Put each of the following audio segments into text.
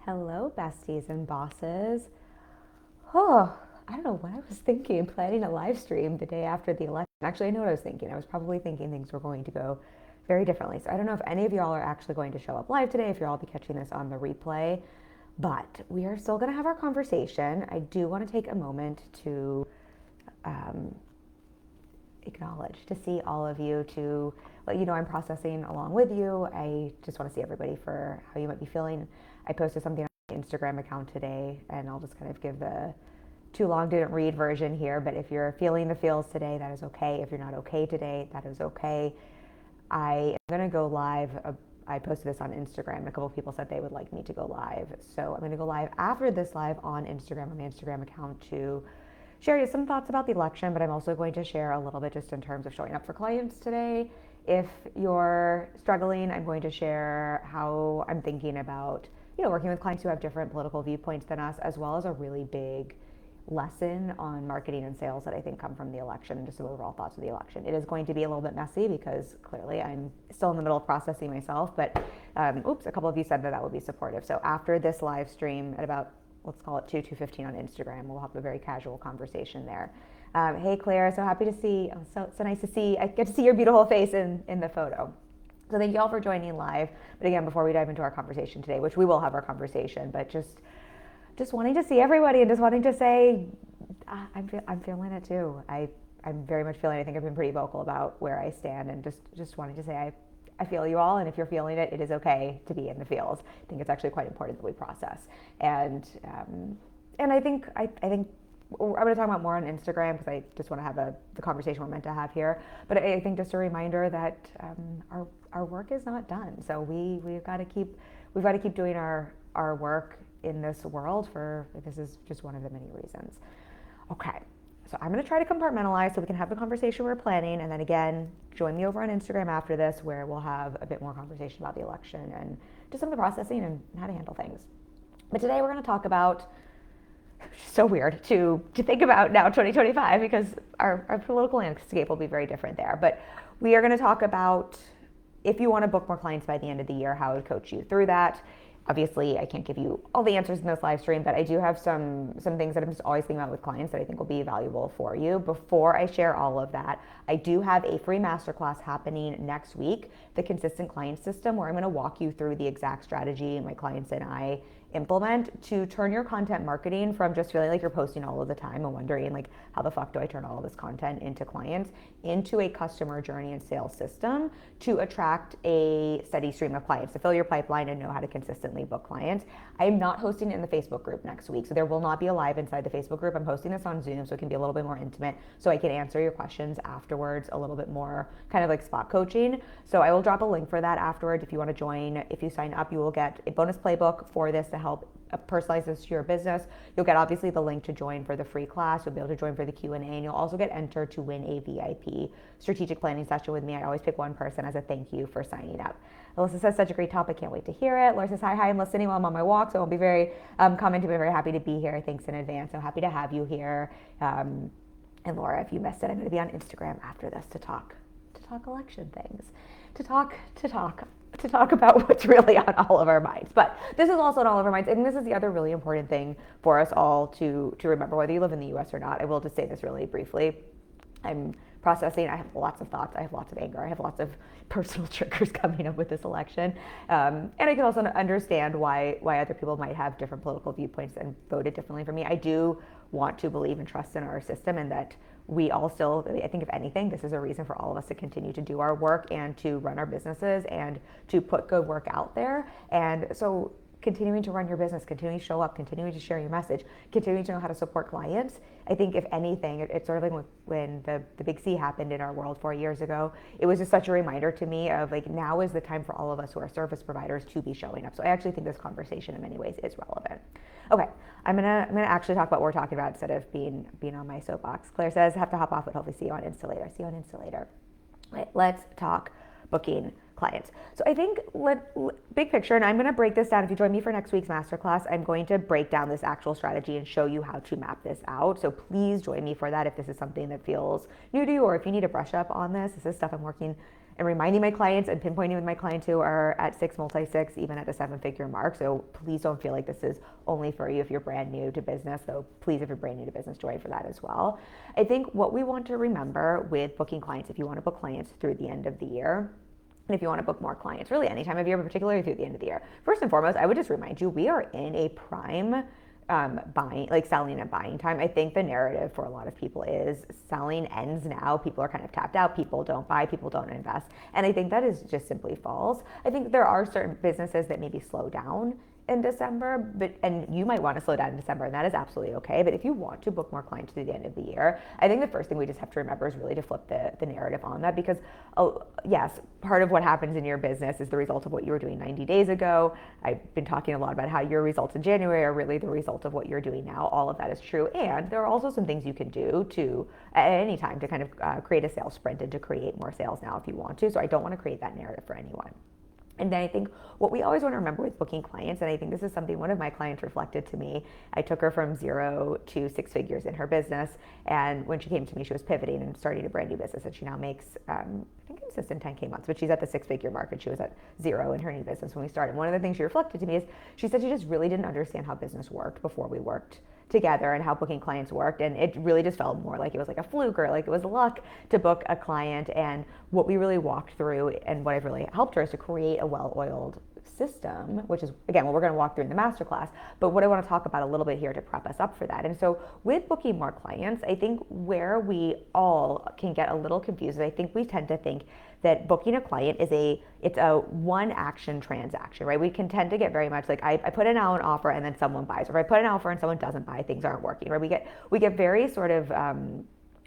Hello, besties and bosses. Oh, I don't know what I was thinking, planning a live stream the day after the election. Actually, I know what I was thinking. I was probably thinking things were going to go very differently. So I don't know if any of y'all are actually going to show up live today, if you'll all be catching this on the replay, but we are still going to have our conversation. I do want to take a moment to um, acknowledge, to see all of you, to let you know I'm processing along with you. I just want to see everybody for how you might be feeling. I posted something on my Instagram account today, and I'll just kind of give the too long didn't read version here. But if you're feeling the feels today, that is okay. If you're not okay today, that is okay. I am going to go live. I posted this on Instagram, and a couple of people said they would like me to go live. So I'm going to go live after this live on Instagram, on my Instagram account, to share some thoughts about the election, but I'm also going to share a little bit just in terms of showing up for clients today. If you're struggling, I'm going to share how I'm thinking about, working with clients who have different political viewpoints than us, as well as a really big lesson on marketing and sales that I think come from the election, and just some overall thoughts of the election. It is going to be a little bit messy because clearly I'm still in the middle of processing myself, but a couple of you said that would be supportive. So after this live stream at about, let's call it 2:15 on Instagram, we'll have a very casual conversation there. Hey Claire, so happy to see, so nice to see, I get to see your beautiful face in the photo. So thank you all for joining live. But again, before we dive into our conversation today, which we will have our conversation, but just wanting to see everybody and just wanting to say, I'm feeling it too. I'm very much feeling it. I think I've been pretty vocal about where I stand, and just wanting to say I feel you all, and if you're feeling it, it is okay to be in the feels. I think it's actually quite important that we process. And I think I'm going to talk about more on Instagram because I just want to have the conversation we're meant to have here. But I think just a reminder that our work is not done. So we've got to keep doing our work in this world. This is just one of the many reasons. Okay. So I'm going to try to compartmentalize so we can have the conversation we're planning, and then again, join me over on Instagram after this, where we'll have a bit more conversation about the election and just some of the processing and how to handle things. But today we're going to talk about, so weird to think about now 2025 because our political landscape will be very different there. But we are going to talk about, if you want to book more clients by the end of the year, how I would coach you through that. Obviously, I can't give you all the answers in this live stream, but I do have some things that I'm just always thinking about with clients that I think will be valuable for you. Before I share all of that, I do have a free masterclass happening next week, the Consistent Client System, where I'm going to walk you through the exact strategy my clients and I implement to turn your content marketing from just feeling like you're posting all of the time and wondering like, how the fuck do I turn all of this content into clients, into a customer journey and sales system to attract a steady stream of clients, to fill your pipeline and know how to consistently book clients. I am not hosting it in the Facebook group next week, so there will not be a live inside the Facebook group. I'm hosting this on Zoom so it can be a little bit more intimate, so I can answer your questions afterwards, a little bit more kind of like spot coaching. So I will drop a link for that afterwards if you want to join. If you sign up, you will get a bonus playbook for this to help personalize this to your business. You'll get obviously the link to join for the free class. You'll be able to join for the Q&A, and you'll also get entered to win a VIP strategic planning session with me. I always pick one person as a thank you for signing up. Alyssa says, such a great topic, can't wait to hear it. Laura says, hi, I'm listening while I'm on my walk, so I'll be very commenting, very happy to be here. Thanks in advance. I'm happy to have you here. And Laura, if you missed it, I'm going to be on Instagram after this to talk election things, to talk about what's really on all of our minds. But this is also on all of our minds, and this is the other really important thing for us all to remember, whether you live in the US or not. I will just say this really briefly. I'm processing. I have lots of thoughts. I have lots of anger. I have lots of personal triggers coming up with this election. And I can also understand why other people might have different political viewpoints and voted differently from me. I do want to believe and trust in our system, and that we all still, I think if anything, this is a reason for all of us to continue to do our work and to run our businesses and to put good work out there. And so continuing to run your business, continuing to show up, continuing to share your message, continuing to know how to support clients. I think if anything, it's sort of like when the big C happened in our world 4 years ago, it was just such a reminder to me of like, now is the time for all of us who are service providers to be showing up. So I actually think this conversation in many ways is relevant. Okay, I'm gonna actually talk about what we're talking about instead of being on my soapbox. Claire says, have to hop off, but hopefully see you on Insta later. See you on Insta later. Right, let's talk booking clients. So I think big picture, and I'm going to break this down. If you join me for next week's masterclass, I'm going to break down this actual strategy and show you how to map this out. So please join me for that if this is something that feels new to you, or if you need to brush up on this. This is stuff I'm working and reminding my clients and pinpointing with my clients who are at 6 multi-six, even at the 7-figure mark. So please don't feel like this is only for you if you're brand new to business, though please, if you're brand new to business, join for that as well. I think what we want to remember with booking clients, if you want to book clients through the end of the year, and if you want to book more clients, really any time of year, but particularly through the end of the year, first and foremost, I would just remind you, we are in a prime buying, like selling and buying time. I think the narrative for a lot of people is selling ends now. People are kind of tapped out. People don't buy. People don't invest. And I think that is just simply false. I think there are certain businesses that maybe slow down in December, and you might want to slow down in December, and that is absolutely okay. But if you want to book more clients through the end of the year, I think the first thing we just have to remember is really to flip the narrative on that, because yes, part of what happens in your business is the result of what you were doing 90 days ago. I've been talking a lot about how your results in January are really the result of what you're doing now. All of that is true, and there are also some things you can do to at any time to kind of create a sales sprint and to create more sales now if you want to. So I don't want to create that narrative for anyone. And then I think what we always want to remember with booking clients, and I think this is something one of my clients reflected to me. I took her from 0 to 6 figures in her business, and when she came to me, she was pivoting and starting a brand new business, and she now makes, I think it's just in 10K months, but she's at the 6-figure mark, and she was at 0 in her new business when we started. One of the things she reflected to me is she said she just really didn't understand how business worked before we worked together and how booking clients worked, and it really just felt more like it was like a fluke or like it was luck to book a client. And what we really walked through and what I've really helped her is to create a well-oiled system, which is again what we're going to walk through in the masterclass, but what I want to talk about a little bit here to prep us up for that. And so with booking more clients, I think where we all can get a little confused is I think we tend to think that booking a client is it's a one action transaction, right? We can tend to get very much like I put in an offer and then someone buys, or if I put an offer and someone doesn't buy, things aren't working, right? We get very sort of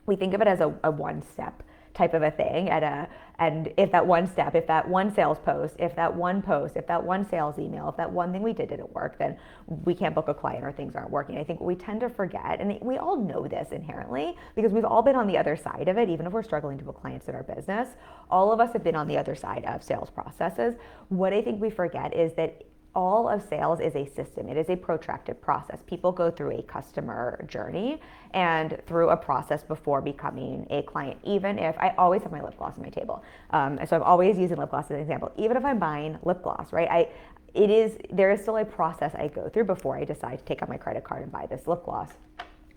we think of it as a one step type of a thing and if that one step, if that one sales post, if that one post, if that one sales email, if that one thing we didn't work, then we can't book a client or things aren't working. I think what we tend to forget, and we all know this inherently because we've all been on the other side of it, even if we're struggling to book clients in our business, all of us have been on the other side of sales processes. What I think we forget is that all of sales is a system. It is a protracted process. People go through a customer journey and through a process before becoming a client. Even if I always have my lip gloss on my table, so I'm always using lip gloss as an example. Even if I'm buying lip gloss, right? There is still a process I go through before I decide to take out my credit card and buy this lip gloss.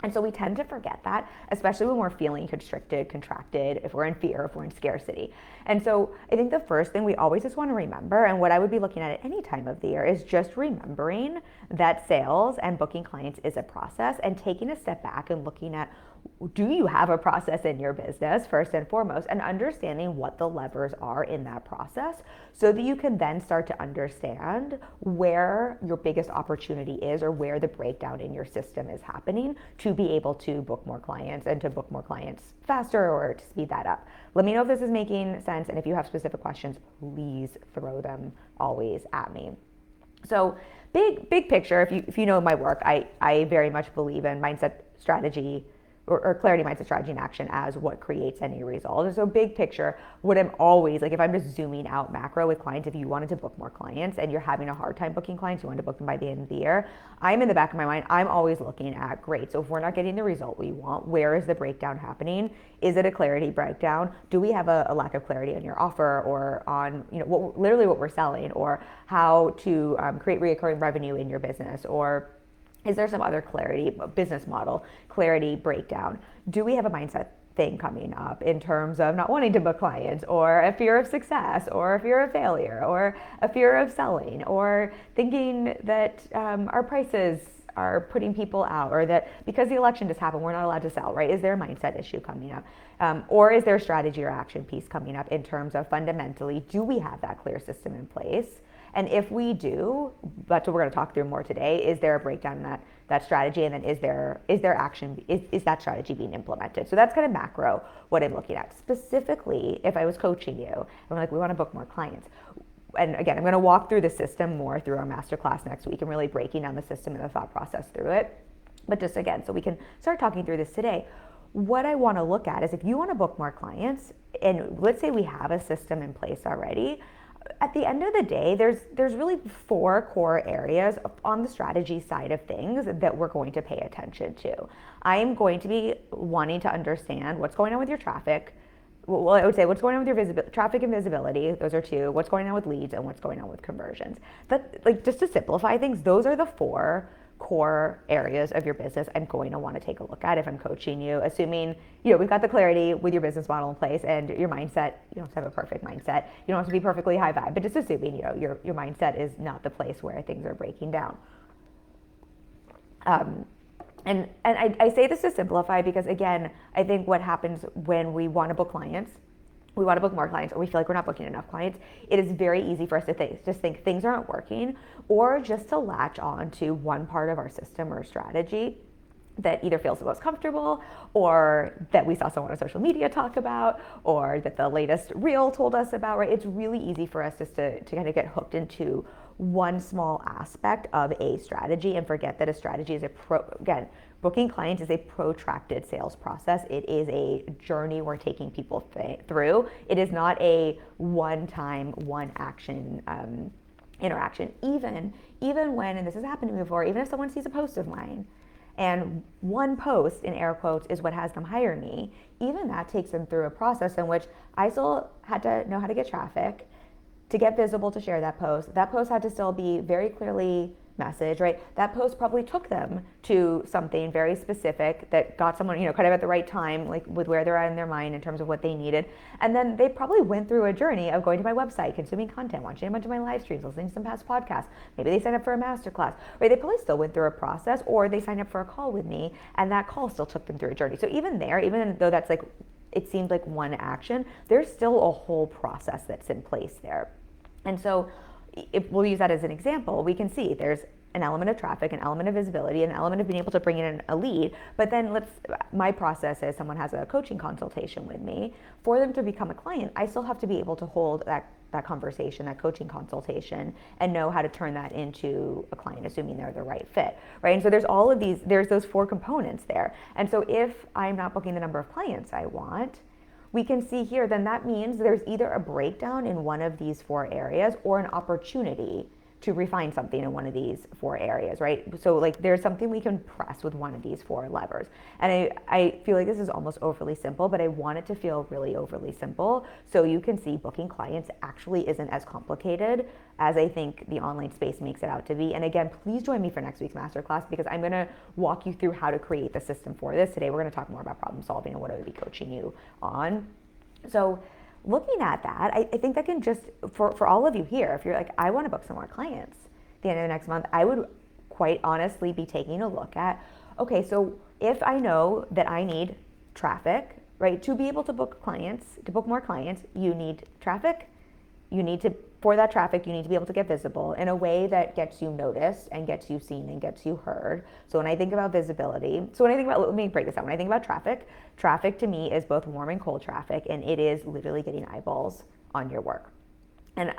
And so we tend to forget that, especially when we're feeling constricted, contracted, if we're in fear, if we're in scarcity. And so I think the first thing we always just want to remember, and what I would be looking at any time of the year, is just remembering that sales and booking clients is a process, and taking a step back and looking at, do you have a process in your business first and foremost, and understanding what the levers are in that process so that you can then start to understand where your biggest opportunity is or where the breakdown in your system is happening to be able to book more clients and to book more clients faster or to speed that up. Let me know if this is making sense, and if you have specific questions, please throw them always at me. So big picture, if you know my work, I very much believe in mindset, strategy, or clarity, mindset, strategy, and action as what creates any result. So big picture, what I'm always, like if I'm just zooming out macro with clients, if you wanted to book more clients and you're having a hard time booking clients, you want to book them by the end of the year, I'm in the back of my mind, I'm always looking at, great, so if we're not getting the result we want, where is the breakdown happening? Is it a clarity breakdown? Do we have a lack of clarity on your offer or on, literally what we're selling, or how to create recurring revenue in your business? Or is there some other clarity, business model, clarity breakdown? Do we have a mindset thing coming up in terms of not wanting to book clients, or a fear of success, or a fear of failure, or a fear of selling, or thinking that our prices are putting people out, or that because the election just happened, we're not allowed to sell, right? Is there a mindset issue coming up? Or is there a strategy or action piece coming up in terms of fundamentally, do we have that clear system in place? And if we do, that's what we're going to talk through more today. Is there a breakdown in that strategy? And then is there action? Is that strategy being implemented? So that's kind of macro what I'm looking at. Specifically, if I was coaching you, I'm like, we want to book more clients. And again, I'm going to walk through the system more through our masterclass next week and really breaking down the system and the thought process through it. But just again, so we can start talking through this today. What I want to look at is if you want to book more clients, and let's say we have a system in place already, at the end of the day, there's really 4 core areas on the strategy side of things that we're going to pay attention to. I'm going to be wanting to understand what's going on with your traffic, well, I would say what's going on with your traffic and visibility. Those are two. What's going on with leads and what's going on with conversions. That, like, just to simplify things, those are the four core areas of your business I'm going to want to take a look at if I'm coaching you, assuming, we've got the clarity with your business model in place and your mindset. You don't have to have a perfect mindset. You don't have to be perfectly high vibe, but just assuming, your mindset is not the place where things are breaking down. And I say this to simplify because, again, I think what happens when we want to book clients, we want to book more clients, or we feel like we're not booking enough clients, it is very easy for us to just think things aren't working, or just to latch on to one part of our system or strategy that either feels the most comfortable, or that we saw someone on social media talk about, or that the latest reel told us about, right? It's really easy for us just to kind of get hooked into one small aspect of a strategy and forget that a strategy is again, booking clients is a protracted sales process. It is a journey we're taking people through. It is not a one-time, one-action interaction. Even when, and this has happened to me before, even if someone sees a post of mine, and one post, in air quotes, is what has them hire me, even that takes them through a process in which I still had to know how to get traffic, to get visible, to share that post. That post had to still be very clearly messaged, right? That post probably took them to something very specific that got someone, kind of at the right time, like with where they're at in their mind in terms of what they needed. And then they probably went through a journey of going to my website, consuming content, watching a bunch of my live streams, listening to some past podcasts. Maybe they signed up for a masterclass, right? They probably still went through a process, or they signed up for a call with me and that call still took them through a journey. So even there, even though that's like, it seemed like one action, there's still a whole process that's in place there. And so if we'll use that as an example, we can see there's an element of traffic, an element of visibility, an element of being able to bring in a lead. But then my process is someone has a coaching consultation with me. For them to become a client, I still have to be able to hold that conversation, that coaching consultation, and know how to turn that into a client, assuming they're the right fit, right? And so there's those four components there. And so if I'm not booking the number of clients I want, we can see here, then that means there's either a breakdown in one of these four areas or an opportunity to refine something in one of these four areas, right? So like there's something we can press with one of these four levers. And I feel like this is almost overly simple, but I want it to feel really overly simple so you can see booking clients actually isn't as complicated as I think the online space makes it out to be. And again, please join me for next week's masterclass because I'm gonna walk you through how to create the system for this. Today we're gonna talk more about problem solving and what I would be coaching you on. So looking at that, I think that can just, for all of you here, if you're like, I want to book some more clients at the end of the next month, I would quite honestly be taking a look at, okay, so if I know that I need traffic, right, to be able to book clients, to book more clients, you need traffic. For that traffic, you need to be able to get visible in a way that gets you noticed and gets you seen and gets you heard. So when I think about visibility, let me break this down. When I think about traffic to me is both warm and cold traffic, and it is literally getting eyeballs on your work. And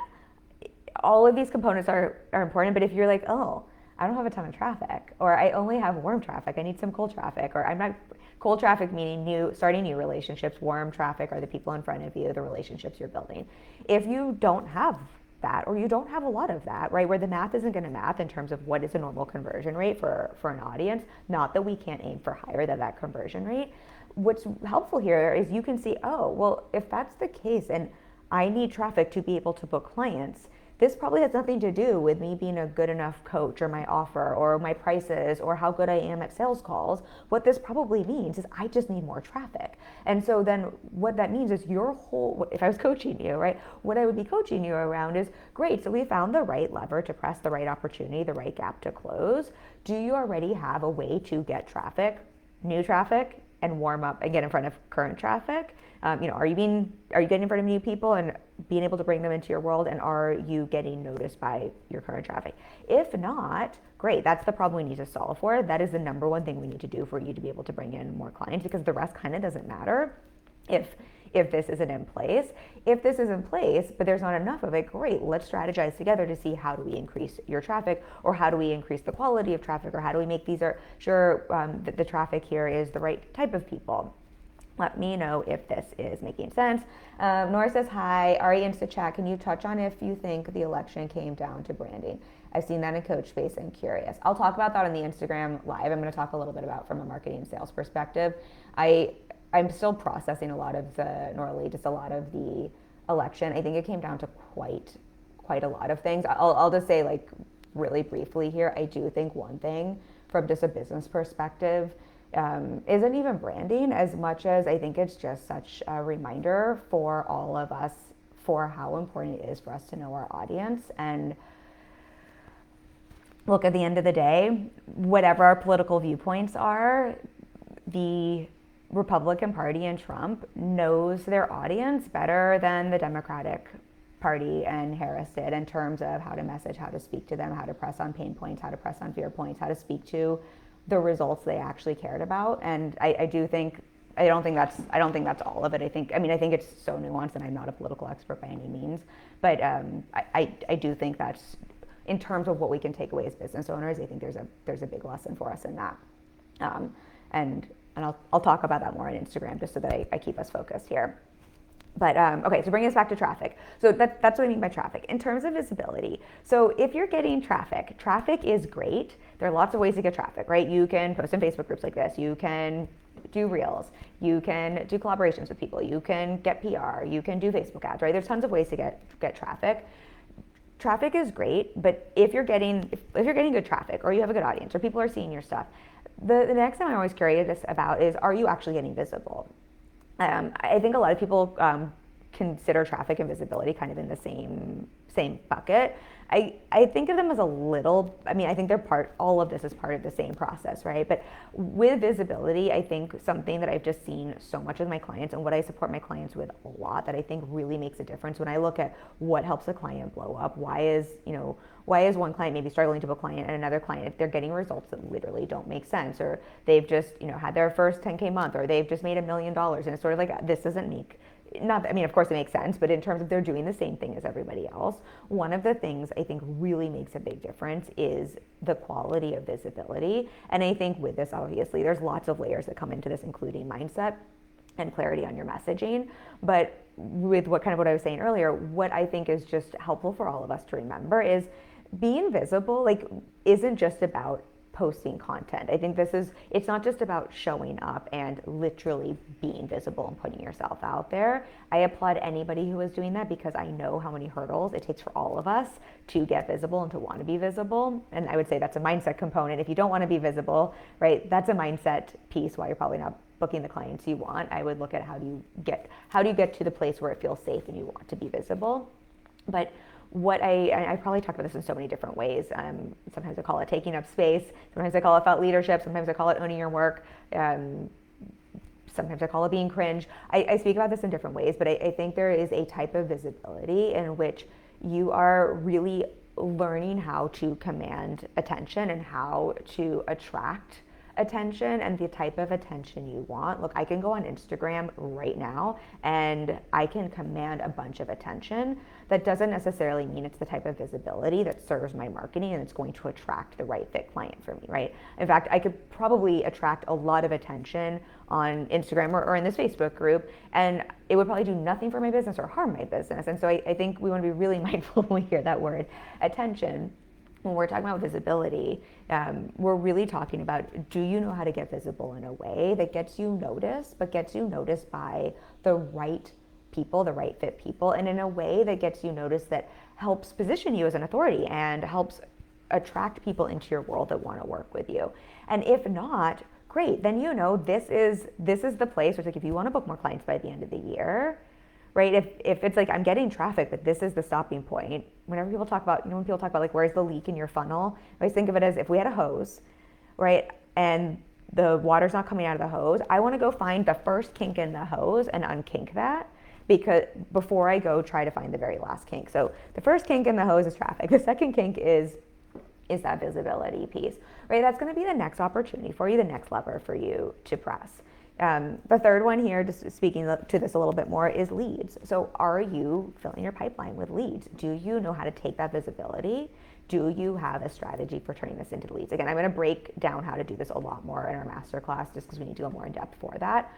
all of these components are important, but if you're like, oh, I don't have a ton of traffic, or I only have warm traffic, I need some cold traffic, or I'm not, cold traffic meaning starting new relationships, warm traffic are the people in front of you, the relationships you're building. If you don't have that, or you don't have a lot of that, right, where the math isn't going to math in terms of what is a normal conversion rate for an audience, not that we can't aim for higher than that conversion rate. What's helpful here is you can see, oh, well, if that's the case and I need traffic to be able to book clients, this probably has nothing to do with me being a good enough coach or my offer or my prices or how good I am at sales calls. What this probably means is I just need more traffic. And so then what that means is if I was coaching you, right, what I would be coaching you around is, great, so we found the right lever to press, the right opportunity, the right gap to close. Do you already have a way to get traffic, new traffic, and warm up and get in front of current traffic? Are you getting in front of new people and being able to bring them into your world, and are you getting noticed by your current traffic? If not, great, that's the problem we need to solve for. That is the number one thing we need to do for you to be able to bring in more clients, because the rest kind of doesn't matter if this isn't in place. If this is in place, but there's not enough of it, great, let's strategize together to see how do we increase your traffic, or how do we increase the quality of traffic, or how do we make that the traffic here is the right type of people. Let me know if this is making sense. Nora says, hi, Ari InstaChat, can you touch on if you think the election came down to branding? I've seen that in coach space and curious. I'll talk about that on the Instagram live. I'm going to talk a little bit about from a marketing and sales perspective. I I'm still processing a lot of the, normally just a lot of the election. I think it came down to quite a lot of things. I'll just say, like, really briefly here, I do think one thing from just a business perspective isn't even branding as much as I think it's just such a reminder for all of us for how important it is for us to know our audience. And look, at the end of the day, whatever our political viewpoints are, the Republican Party and Trump knows their audience better than the Democratic Party and Harris did in terms of how to message, how to speak to them, how to press on pain points, how to press on fear points, how to speak to the results they actually cared about. And I don't think that's all of it. I think it's so nuanced, and I'm not a political expert by any means, but I do think that's, in terms of what we can take away as business owners, I think there's a big lesson for us in that. And I'll talk about that more on Instagram, just so that I keep us focused here. But okay, so bringing us back to traffic. So that's what I mean by traffic. In terms of visibility, so if you're getting traffic is great. There are lots of ways to get traffic, right? You can post in Facebook groups like this. You can do reels. You can do collaborations with people. You can get PR. You can do Facebook ads, right? There's tons of ways to get traffic. Traffic is great, but if you're getting good traffic, or you have a good audience, or people are seeing your stuff, the next thing I'm always curious about is, are you actually getting visible? I think a lot of people consider traffic and visibility kind of in the same bucket. I think of them as a little, I think all of this is part of the same process, right? But with visibility, I think something that I've just seen so much with my clients, and what I support my clients with a lot, that I think really makes a difference when I look at what helps a client blow up. Why is one client maybe struggling to book a client, and another client, they're getting results that literally don't make sense, or they've just, had their first 10K month, or they've just made $1 million, and it's sort of like, this doesn't make, of course it makes sense, but in terms of they're doing the same thing as everybody else, one of the things I think really makes a big difference is the quality of visibility. And I think with this, obviously, there's lots of layers that come into this, including mindset and clarity on your messaging. But with what I was saying earlier, what I think is just helpful for all of us to remember is being visible, isn't just about posting content. I think it's not just about showing up and literally being visible and putting yourself out there. I applaud anybody who is doing that, because I know how many hurdles it takes for all of us to get visible and to want to be visible. And I would say that's a mindset component. If you don't want to be visible, right, that's a mindset piece why you're probably not booking the clients you want. I would look at how do you get to the place where it feels safe and you want to be visible. But what I probably talk about this in so many different ways. Sometimes I call it taking up space. Sometimes I call it felt leadership. Sometimes I call it owning your work. Sometimes I call it being cringe. I speak about this in different ways, but I think there is a type of visibility in which you are really learning how to command attention and how to attract attention and the type of attention you want. Look, I can go on Instagram right now and I can command a bunch of attention. That doesn't necessarily mean it's the type of visibility that serves my marketing and it's going to attract the right fit client for me, right? In fact, I could probably attract a lot of attention on Instagram or in this Facebook group, and it would probably do nothing for my business or harm my business. And so I think we want to be really mindful when we hear that word attention. When we're talking about visibility, we're really talking about, do you know how to get visible in a way that gets you noticed, but gets you noticed by the right people, the right fit people, and in a way that gets you noticed that helps position you as an authority and helps attract people into your world that want to work with you. And if not, great, then this is the place where, if you want to book more clients by the end of the year, right? If it's I'm getting traffic, but this is the stopping point. Whenever people talk about, when people talk about where's the leak in your funnel, I always think of it as if we had a hose, right? And the water's not coming out of the hose. I want to go find the first kink in the hose and unkink that, because before I go try to find the very last kink. So the first kink in the hose is traffic. The second kink is that visibility piece, right? That's going to be the next opportunity for you, the next lever for you to press. The third one here, just speaking to this a little bit more, is leads. So are you filling your pipeline with leads? Do you know how to take that visibility? Do you have a strategy for turning this into leads? Again, I'm going to break down how to do this a lot more in our masterclass, just because we need to go more in depth for that.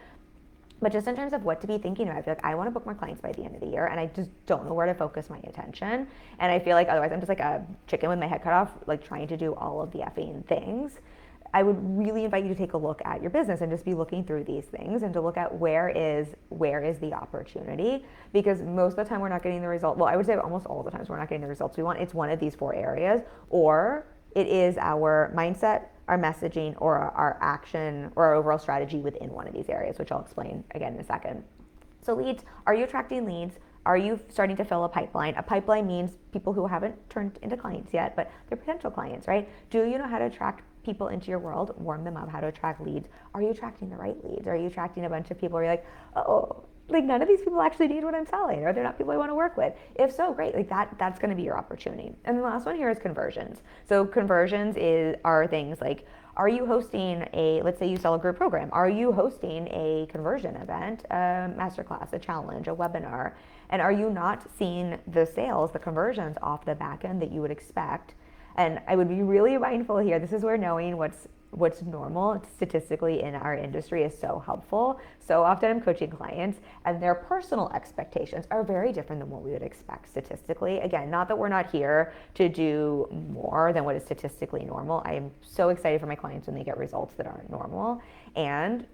But just in terms of what to be thinking about, I feel like I want to book more clients by the end of the year, and I just don't know where to focus my attention. And I feel like otherwise I'm just like a chicken with my head cut off, trying to do all of the effing things. I would really invite you to take a look at your business and just be looking through these things and to look at where is the opportunity, because most of the time we're not getting the result. Well, I would say almost all the times we're not getting the results we want. It's one of these 4 areas, or it is our mindset, our messaging, or our action or our overall strategy within one of these areas, which I'll explain again in a second. So leads, are you attracting leads? Are you starting to fill a pipeline? A pipeline means people who haven't turned into clients yet, but they're potential clients, right? Do you know how to attract people into your world, warm them up, how to attract leads? Are you attracting the right leads? Are you attracting a bunch of people where you're like, oh, like none of these people actually need what I'm selling, or they're not people I want to work with? If so, great, like that's going to be your opportunity. And the last one here is conversions. So conversions are things like, are you hosting let's say you sell a group program, are you hosting a conversion event, a masterclass, a challenge, a webinar, and are you not seeing the sales, the conversions off the back end that you would expect? And I would be really mindful here. This is where knowing what's normal statistically in our industry is so helpful. So often I'm coaching clients and their personal expectations are very different than what we would expect statistically. Again, not that we're not here to do more than what is statistically normal. I am so excited for my clients when they get results that aren't normal. And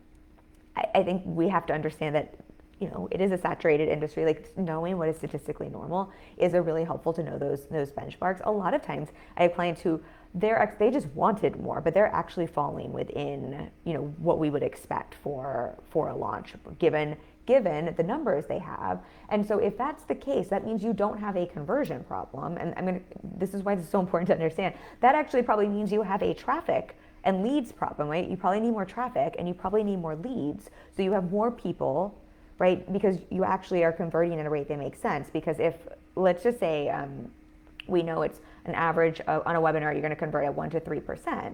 I think we have to understand that, you know, it is a saturated industry. Like, knowing what is statistically normal is a really helpful to know those benchmarks. A lot of times I have clients who they just wanted more, but they're actually falling within, you know, what we would expect for a launch, given the numbers they have. And so if that's the case, that means you don't have a conversion problem. And this is why this is so important to understand. That actually probably means you have a traffic and leads problem, right? You probably need more traffic and you probably need more leads. So you have more people, right? Because you actually are converting at a rate that makes sense. Because if, let's just say, we know it's an average on a webinar, you're going to convert at 1 to 3%,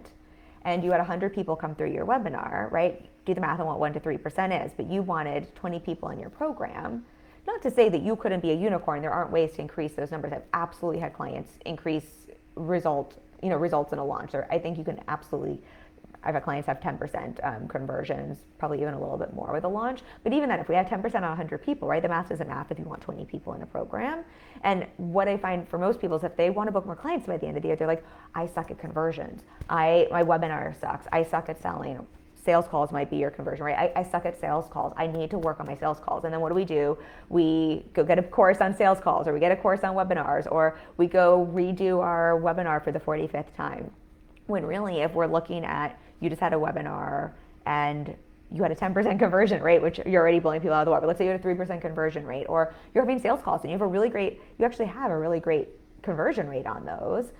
and you had 100 people come through your webinar, right? Do the math on what 1 to 3% is, but you wanted 20 people in your program. Not to say that you couldn't be a unicorn. There aren't ways to increase those numbers. I've absolutely had clients increase results in a launch. Or I think you can absolutely. I've had clients have 10% conversions, probably even a little bit more with a launch. But even then, if we have 10% on 100 people, right, the math isn't math if you want 20 people in a program. And what I find for most people is if they want to book more clients by the end of the year, they're like, I suck at conversions. My webinar sucks. I suck at selling. Sales calls might be your conversion, right? I suck at sales calls. I need to work on my sales calls. And then what do? We go get a course on sales calls, or we get a course on webinars, or we go redo our webinar for the 45th time. When really, if we're looking at, you just had a webinar and you had a 10% conversion rate, which you're already blowing people out of the water. But let's say you had a 3% conversion rate, or you're having sales calls and you actually have a really great conversion rate on those.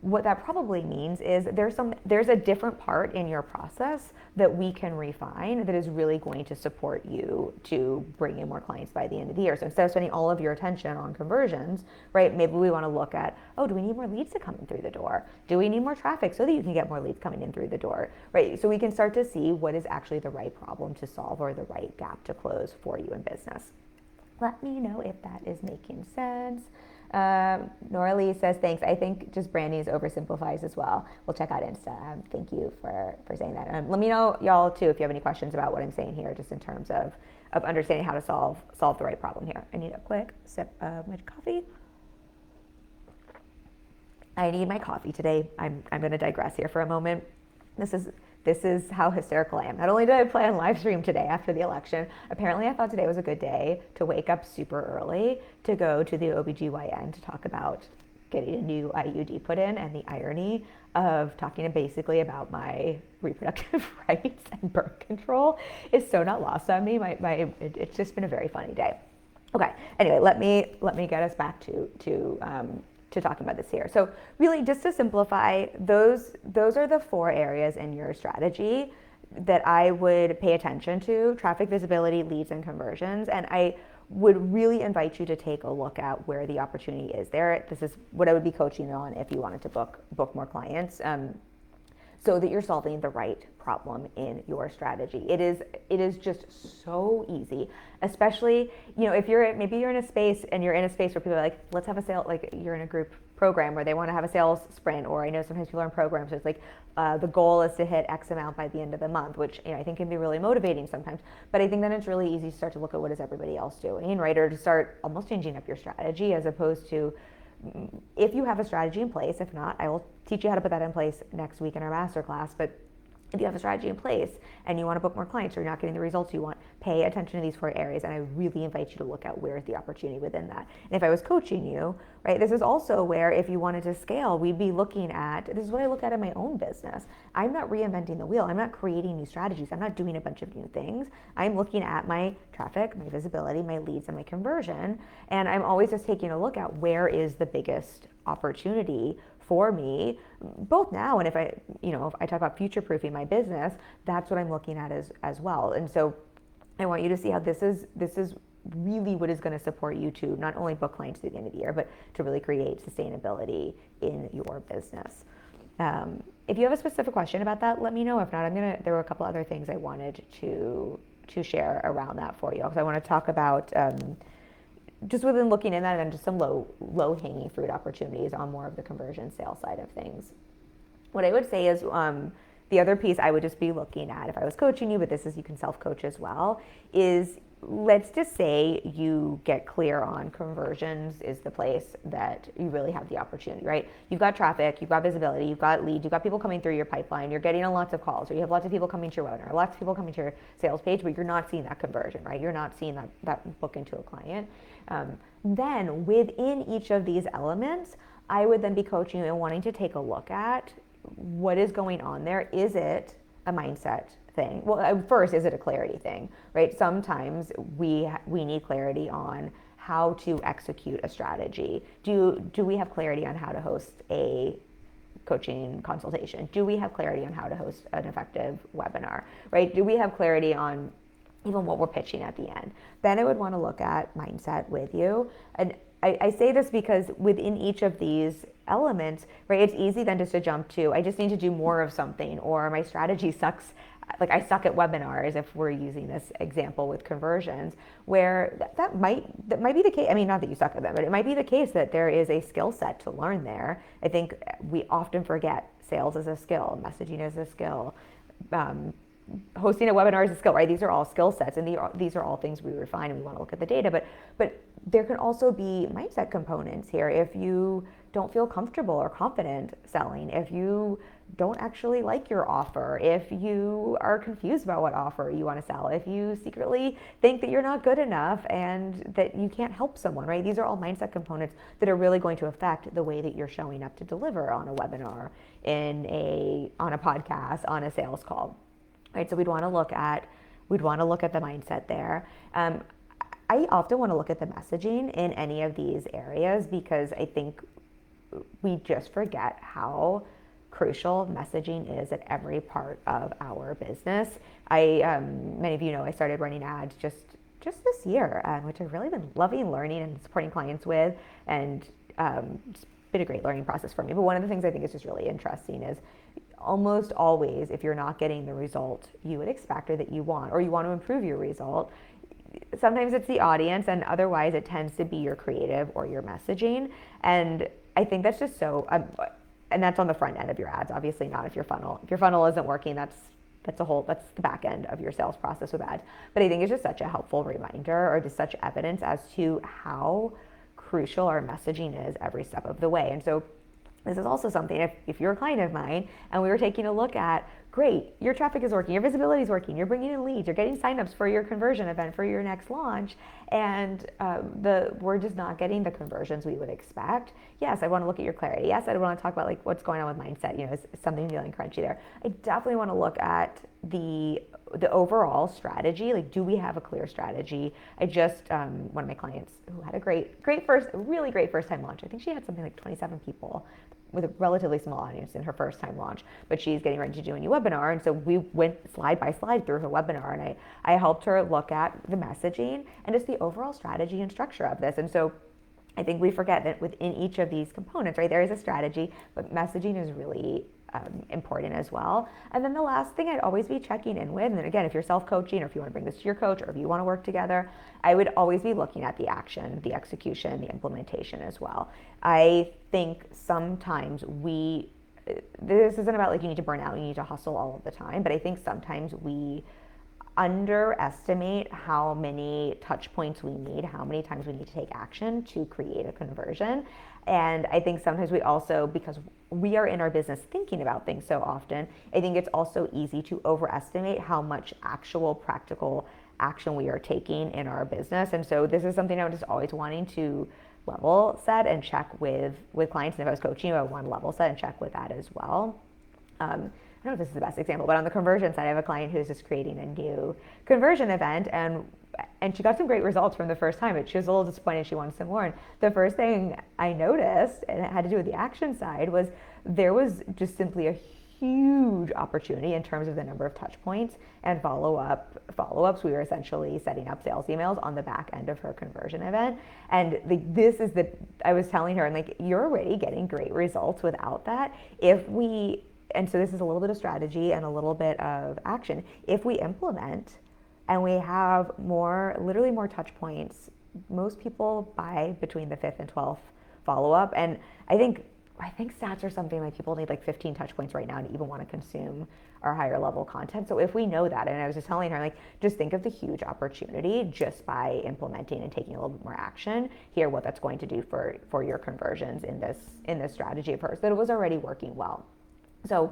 What that probably means is there's a different part in your process that we can refine that is really going to support you to bring in more clients by the end of the year. So instead of spending all of your attention on conversions, right, maybe we want to look at, do we need more leads to come in through the door? Do we need more traffic so that you can get more leads coming in through the door, right? So we can start to see what is actually the right problem to solve or the right gap to close for you in business. Let me know if that is making sense. Nora Lee says, thanks. I think just branding is oversimplified as well. We'll check out Insta. Thank you for saying that. Let me know, y'all, too, if you have any questions about what I'm saying here, just in terms of understanding how to solve the right problem here. I need a quick sip of my coffee. I need my coffee today. I'm going to digress here for a moment. This is how hysterical I am. Not only did I plan live stream today after the election, apparently I thought today was a good day to wake up super early to go to the OBGYN to talk about getting a new IUD put in, and the irony of talking basically about my reproductive rights and birth control is so not lost on me. It's just been a very funny day. Okay, anyway, let me get us back to talking about this here. So really, just to simplify, those are the 4 areas in your strategy that I would pay attention to: traffic, visibility, leads, and conversions. And I would really invite you to take a look at where the opportunity is there. This is what I would be coaching on if you wanted to book more clients, so that you're solving the right problem in your strategy. It is just so easy, especially, if you're in a space where people are like, let's have a sale, like you're in a group program where they want to have a sales sprint, or I know sometimes people are in programs, so it's like the goal is to hit X amount by the end of the month, which I think can be really motivating sometimes. But I think then it's really easy to start to look at what is everybody else doing, right? Or to start almost changing up your strategy, as opposed to, if you have a strategy in place. If not, I will teach you how to put that in place next week in our masterclass. But if you have a strategy in place and you want to book more clients or you're not getting the results you want, pay attention to these 4 areas. And I really invite you to look at where's the opportunity within that. And if I was coaching you, right, this is also where if you wanted to scale, we'd be looking at, this is what I look at in my own business. I'm not reinventing the wheel. I'm not creating new strategies. I'm not doing a bunch of new things. I'm looking at my traffic, my visibility, my leads, and my conversion. And I'm always just taking a look at where is the biggest opportunity for me, both now and if I talk about future-proofing my business, that's what I'm looking at as well. And so I want you to see how this is really what is going to support you to not only book clients through the end of the year, but to really create sustainability in your business. If you have a specific question about that, let me know. If not, there were a couple other things I wanted to share around that for you, because I want to talk about just within looking in that and just some low hanging fruit opportunities on more of the conversion sales side of things. What I would say is the other piece I would just be looking at if I was coaching you, but this is you can self-coach as well, is let's just say you get clear on conversions is the place that you really have the opportunity, right? You've got traffic, you've got visibility, you've got leads, you've got people coming through your pipeline, you're getting on lots of calls, or you have lots of people coming to your webinar, lots of people coming to your sales page, but you're not seeing that conversion, right? You're not seeing that book into a client. Then within each of these elements, I would then be coaching you and wanting to take a look at what is going on there. Is it a mindset thing? Well, first, is it a clarity thing, right? Sometimes we need clarity on how to execute a strategy. Do we have clarity on how to host a coaching consultation? Do we have clarity on how to host an effective webinar, right? Do we have clarity on even what we're pitching at the end? Then I would want to look at mindset with you. And I say this because within each of these elements, right, it's easy then just to jump to, I just need to do more of something, or my strategy sucks. Like I suck at webinars, if we're using this example with conversions, where that might be the case. I mean, not that you suck at them, but it might be the case that there is a skill set to learn there. I think we often forget sales is a skill, messaging is a skill, hosting a webinar is a skill, right? These are all skill sets, and these are all things we refine, and we want to look at the data. But there can also be mindset components here. If you don't feel comfortable or confident selling, if you don't actually like your offer, if you are confused about what offer you want to sell, if you secretly think that you're not good enough and that you can't help someone, right? These are all mindset components that are really going to affect the way that you're showing up to deliver on a webinar, on a podcast, on a sales call. Right, so we'd want to look at the mindset there. I often want to look at the messaging in any of these areas, because I think we just forget how crucial messaging is at every part of our business. Many of you know I started running ads just this year, which I've really been loving learning and supporting clients with, and it's been a great learning process for me. But one of the things I think is just really interesting is almost always, if you're not getting the result you would expect or that you want, or you want to improve your result, sometimes it's the audience, and otherwise it tends to be your creative or your messaging. And I think that's just so, and that's on the front end of your ads, obviously not if your funnel isn't working, that's the back end of your sales process with ads. But I think it's just such a helpful reminder, or just such evidence as to how crucial our messaging is every step of the way. And so this is also something, if you're a client of mine and we were taking a look at, great, your traffic is working, your visibility is working, you're bringing in leads, you're getting signups for your conversion event for your next launch, and we're just not getting the conversions we would expect. Yes, I want to look at your clarity. Yes, I want to talk about like what's going on with mindset. Is something feeling crunchy there? I definitely want to look at the overall strategy. Like, do we have a clear strategy? I just one of my clients who had a really great first time launch. I think she had something like 27 people with a relatively small audience in her first time launch, but she's getting ready to do a new webinar. And so we went slide by slide through her webinar, and I helped her look at the messaging and just the overall strategy and structure of this. And so I think we forget that within each of these components, right, there is a strategy, but messaging is really important as well. And then the last thing I'd always be checking in with, and again, if you're self-coaching, or if you want to bring this to your coach, or if you want to work together, I would always be looking at the action, the execution, the implementation as well. I think sometimes this isn't about like you need to burn out, you need to hustle all of the time, but I think sometimes we underestimate how many touch points we need, how many times we need to take action to create a conversion. And I think sometimes we also, because we are in our business thinking about things so often, I think it's also easy to overestimate how much actual practical action we are taking in our business. And so this is something I'm just always wanting to level set and check with clients. And if I was coaching, I would want to level set and check with that as well. I don't know if this is the best example, but on the conversion side, I have a client who's just creating a new conversion event, and she got some great results from the first time, but she was a little disappointed. She wanted some more. And the first thing I noticed, and it had to do with the action side, was there was just simply a huge opportunity in terms of the number of touch points and follow-ups. We were essentially setting up sales emails on the back end of her conversion event. And I was telling her, I'm like, you're already getting great results without that. And so this is a little bit of strategy and a little bit of action. If we implement and we have literally more touch points, most people buy between the 5th and 12th follow-up. And I think stats are something like people need like 15 touch points right now to even want to consume our higher level content. So if we know that, and I was just telling her, like, just think of the huge opportunity just by implementing and taking a little bit more action here, what that's going to do for your conversions in this strategy of hers that it was already working well. So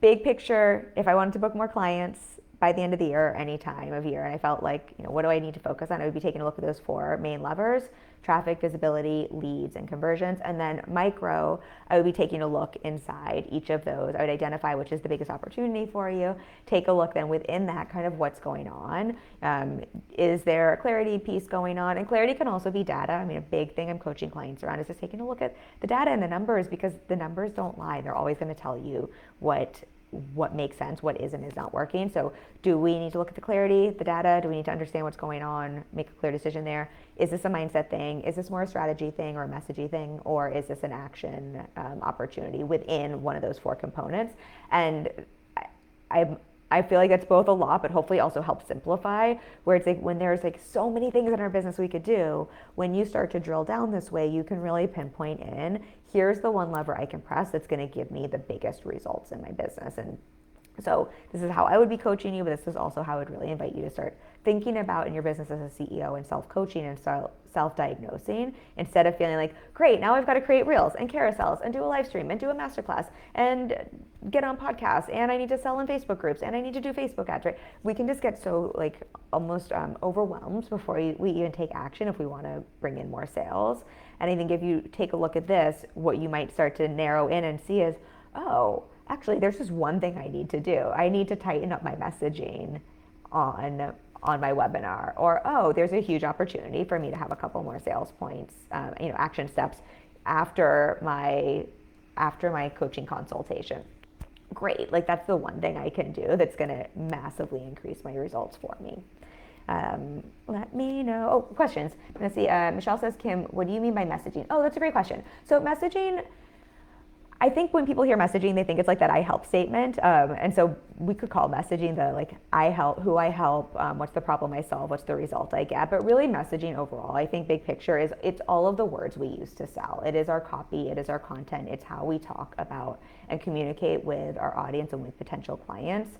big picture, if I wanted to book more clients by the end of the year or any time of year, and I felt like, what do I need to focus on? I would be taking a look at those 4 main levers: traffic, visibility, leads, and conversions. And then micro, I would be taking a look inside each of those. I would identify which is the biggest opportunity for you, take a look then within that, kind of what's going on. Is there a clarity piece going on? And clarity can also be data. I mean, a big thing I'm coaching clients around is just taking a look at the data and the numbers, because the numbers don't lie. They're always going to tell you what makes sense, what is and is not working. So do we need to look at the clarity, the data? Do we need to understand what's going on, make a clear decision there? Is this a mindset thing? Is this more a strategy thing or a messaging thing? Or is this an action opportunity within one of those 4 components? And I feel like that's both a lot, but hopefully also helps simplify, where it's like when there's like so many things in our business we could do, when you start to drill down this way, you can really pinpoint in, here's the one lever I can press that's going to give me the biggest results in my business. And so this is how I would be coaching you, but this is also how I would really invite you to start thinking about in your business as a CEO and self-coaching and self-diagnosing, instead of feeling like, great, now I've got to create reels and carousels and do a live stream and do a masterclass and get on podcasts, and I need to sell in Facebook groups, and I need to do Facebook ads, right? We can just get so like almost overwhelmed before we even take action if we want to bring in more sales. And I think if you take a look at this, what you might start to narrow in and see is, oh, actually, there's just one thing I need to do. I need to tighten up my messaging on my webinar. Or, oh, there's a huge opportunity for me to have a couple more sales points, action steps after my coaching consultation. Great, like that's the one thing I can do that's going to massively increase my results for me. Let me know. Oh, questions. Let's see. Michelle says, Kim, what do you mean by messaging? Oh, that's a great question. So messaging, I think when people hear messaging, they think it's like that I help statement. And so we could call messaging the like, I help, who I help, what's the problem I solve, what's the result I get. But really messaging overall, I think big picture is it's all of the words we use to sell. It is our copy, it is our content, it's how we talk about and communicate with our audience and with potential clients.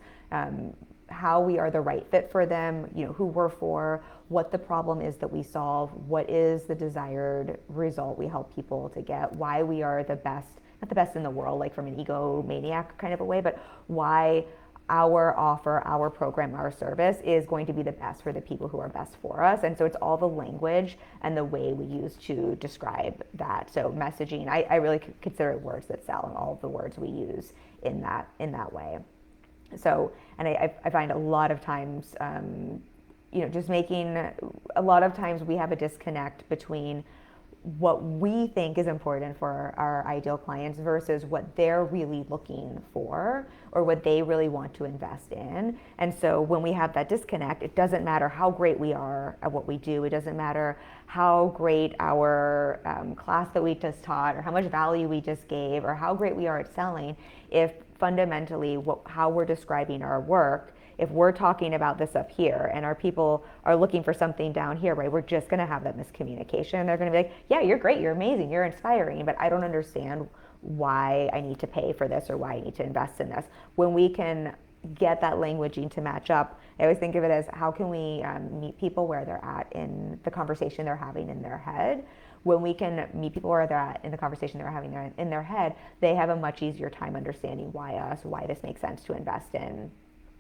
How we are the right fit for them, who we're for, what the problem is that we solve, what is the desired result we help people to get, why we are the best, not the best in the world, like from an egomaniac kind of a way, but why our offer, our program, our service is going to be the best for the people who are best for us. And so it's all the language and the way we use to describe that. So messaging, I really consider it words that sell, and all of the words we use in that way. So, and I find a lot of times, a lot of times we have a disconnect between what we think is important for our ideal clients versus what they're really looking for or what they really want to invest in. And so when we have that disconnect, it doesn't matter how great we are at what we do. It doesn't matter how great our class that we just taught or how much value we just gave or how great we are at selling, if fundamentally how we're describing our work, if we're talking about this up here and our people are looking for something down here, right, we're just going to have that miscommunication. They're going to be like, yeah, you're great, you're amazing, you're inspiring, but I don't understand why I need to pay for this or why I need to invest in this. When we can get that languaging to match up, I always think of it as how can we meet people where they're at in the conversation they're having in their head, when we can meet people where they're at in the conversation they're having in their head, they have a much easier time understanding why this makes sense to invest in.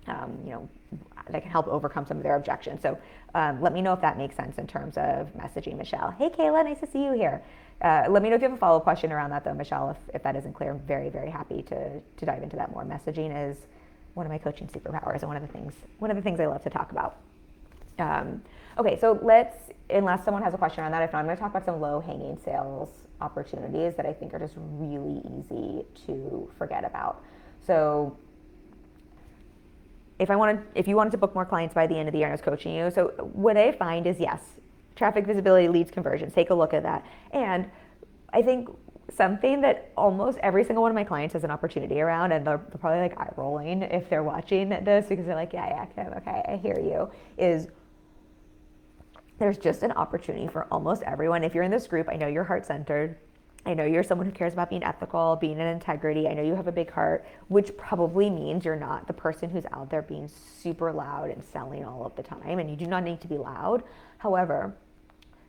That can help overcome some of their objections. So let me know if that makes sense in terms of messaging Michelle. Hey, Kayla, nice to see you here. Let me know if you have a follow-up question around that, though, Michelle. If that isn't clear, I'm very, very happy to dive into that more. Messaging is one of my coaching superpowers and one of the things I love to talk about. Okay, so unless someone has a question on that, if not, I'm going to talk about some low-hanging sales opportunities that I think are just really easy to forget about. So if you wanted to book more clients by the end of the year and I was coaching you, so what I find is, yes, traffic, visibility, leads, conversions, take a look at that. And I think something that almost every single one of my clients has an opportunity around, and they're probably like eye rolling if they're watching this because they're like, yeah, Kim, okay, I hear you, is there's just an opportunity for almost everyone. If you're in this group, I know you're heart-centered. I know you're someone who cares about being ethical, being in integrity. I know you have a big heart, which probably means you're not the person who's out there being super loud and selling all of the time, and you do not need to be loud. However,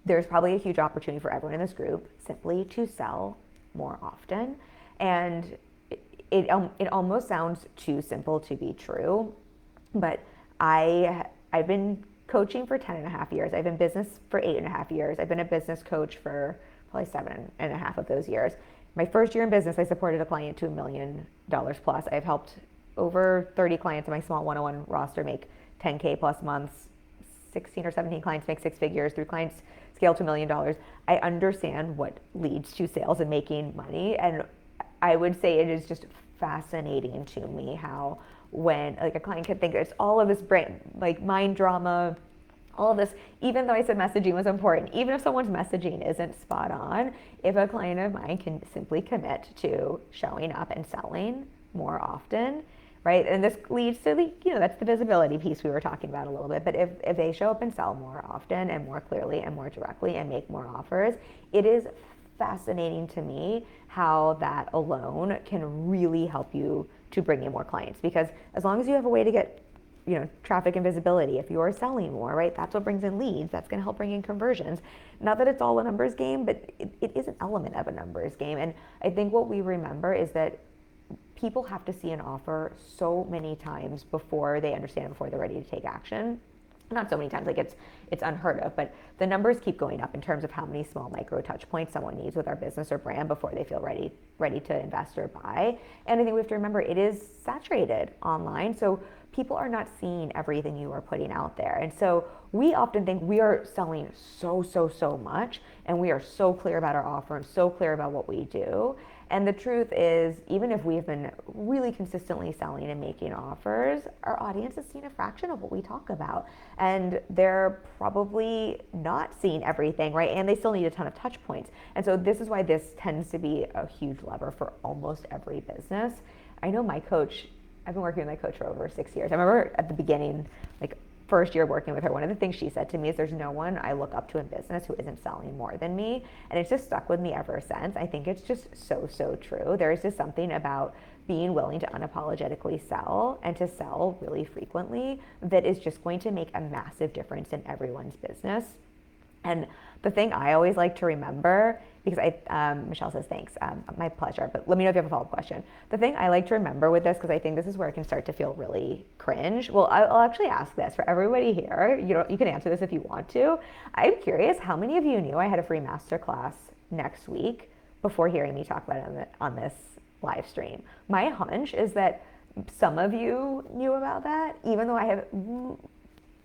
there's probably a huge opportunity for everyone in this group simply to sell more often. And it almost sounds too simple to be true, but I've been coaching for 10 and a half years. I've been in business for 8 and a half years. I've been a business coach for probably 7 and a half of those years. My first year in business, I supported a client to $1 million plus. I've helped over 30 clients in my small one-on-one roster make 10K plus months, 16 or 17 clients make 6 figures, 3 clients scale to $1 million. I understand what leads to sales and making money. And I would say it is just fascinating to me how when like a client can think it's all of this brain, like mind drama, all of this, even though I said messaging was important, even if someone's messaging isn't spot on, if a client of mine can simply commit to showing up and selling more often, right? And this leads to that's the visibility piece we were talking about a little bit. But if they show up and sell more often and more clearly and more directly and make more offers, it is fascinating to me how that alone can really help you to bring in more clients. Because as long as you have a way to get traffic and visibility, if you're selling more, right, that's what brings in leads. That's going to help bring in conversions. Not that it's all a numbers game, but it is an element of a numbers game. And I think what we remember is that people have to see an offer so many times before they understand, before they're ready to take action. Not so many times, like it's unheard of, but the numbers keep going up in terms of how many small micro touch points someone needs with our business or brand before they feel ready to invest or buy. And I think we have to remember it is saturated online. So people are not seeing everything you are putting out there. And so we often think we are selling so much, and we are so clear about our offer and so clear about what we do. And the truth is, even if we've been really consistently selling and making offers, our audience has seen a fraction of what we talk about. And they're probably not seeing everything, right? And they still need a ton of touch points. And so this is why this tends to be a huge lever for almost every business. I know my coach, I've been working with my coach for over 6 years. I remember at the beginning, like first year working with her, one of the things she said to me is there's no one I look up to in business who isn't selling more than me. And it's just stuck with me ever since. I think it's just so true. There is just something about being willing to unapologetically sell and to sell really frequently that is just going to make a massive difference in everyone's business. And the thing I always like to remember, because Michelle says, thanks, my pleasure, but let me know if you have a follow-up question. The thing I like to remember with this, because I think this is where it can start to feel really cringe. Well, I'll actually ask this for everybody here. You can answer this if you want to. I'm curious, how many of you knew I had a free masterclass next week before hearing me talk about it on this live stream? My hunch is that some of you knew about that, even though I have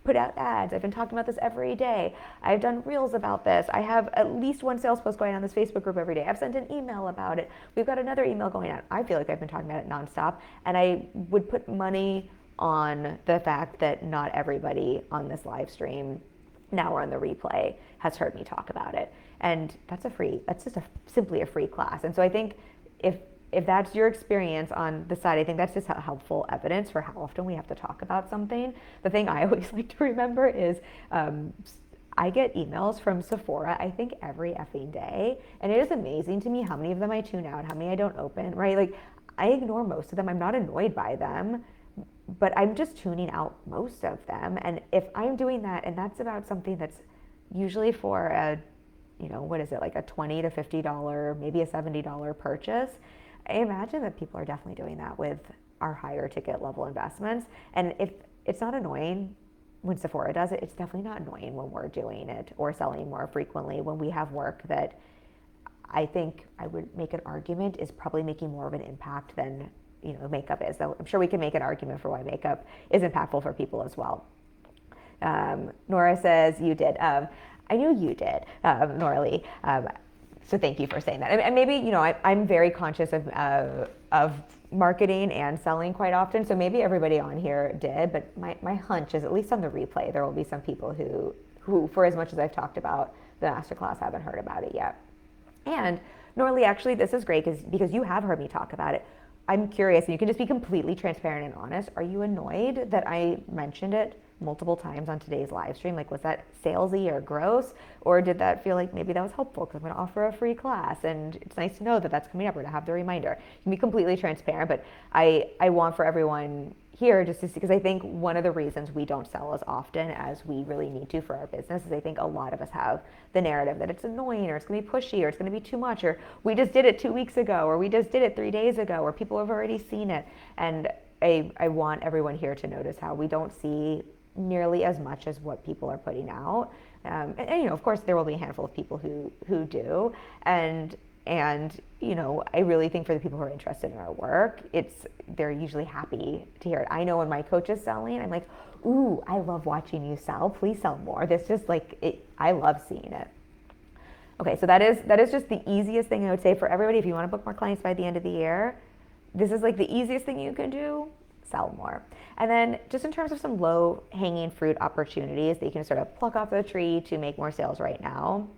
put out ads. I've been talking about this every day. I've done reels about this. I have at least one sales post going on this Facebook group every day. I've sent an email about it. We've got another email going out. I feel like I've been talking about it nonstop, and I would put money on the fact that not everybody on this live stream, now we're on the replay, has heard me talk about it. And that's just simply a free class. And so I think if that's your experience on the side, I think that's just a helpful evidence for how often we have to talk about something. The thing I always like to remember is I get emails from Sephora, I think every effing day. And it is amazing to me how many of them I tune out, how many I don't open, right? Like I ignore most of them. I'm not annoyed by them, but I'm just tuning out most of them. And if I'm doing that, and that's about something that's usually for a what is it, like a $20 to $50, maybe a $70 purchase. I imagine that people are definitely doing that with our higher ticket level investments. And if it's not annoying when Sephora does it, it's definitely not annoying when we're doing it or selling more frequently when we have work that I think I would make an argument is probably making more of an impact than makeup is. So I'm sure we can make an argument for why makeup is impactful for people as well. Nora says you did. I knew you did, Nora Lee. So thank you for saying that. And maybe I'm very conscious of marketing and selling quite often. So maybe everybody on here did, but my hunch is, at least on the replay, there will be some people who for as much as I've talked about the masterclass, haven't heard about it yet. And Norley, actually, this is great because you have heard me talk about it. I'm curious, and you can just be completely transparent and honest. Are you annoyed that I mentioned it multiple times on today's live stream? Like, was that salesy or gross? Or did that feel like maybe that was helpful because I'm going to offer a free class and it's nice to know that that's coming up or to have the reminder? You can be completely transparent, but I want for everyone here just to see, because I think one of the reasons we don't sell as often as we really need to for our business is I think a lot of us have the narrative that it's annoying or it's going to be pushy or it's going to be too much or we just did it 2 weeks ago or we just did it 3 days ago or people have already seen it. And I want everyone here to notice how we don't see nearly as much as what people are putting out. And of course, there will be a handful of people who do. And I really think for the people who are interested in our work, they're usually happy to hear it. I know when my coach is selling, I'm like, ooh, I love watching you sell. Please sell more. This just I love seeing it. Okay, so that is just the easiest thing I would say for everybody. If you want to book more clients by the end of the year, this is like the easiest thing you can do. Sell more. And then just in terms of some low hanging fruit opportunities that you can sort of pluck off the tree to make more sales right now.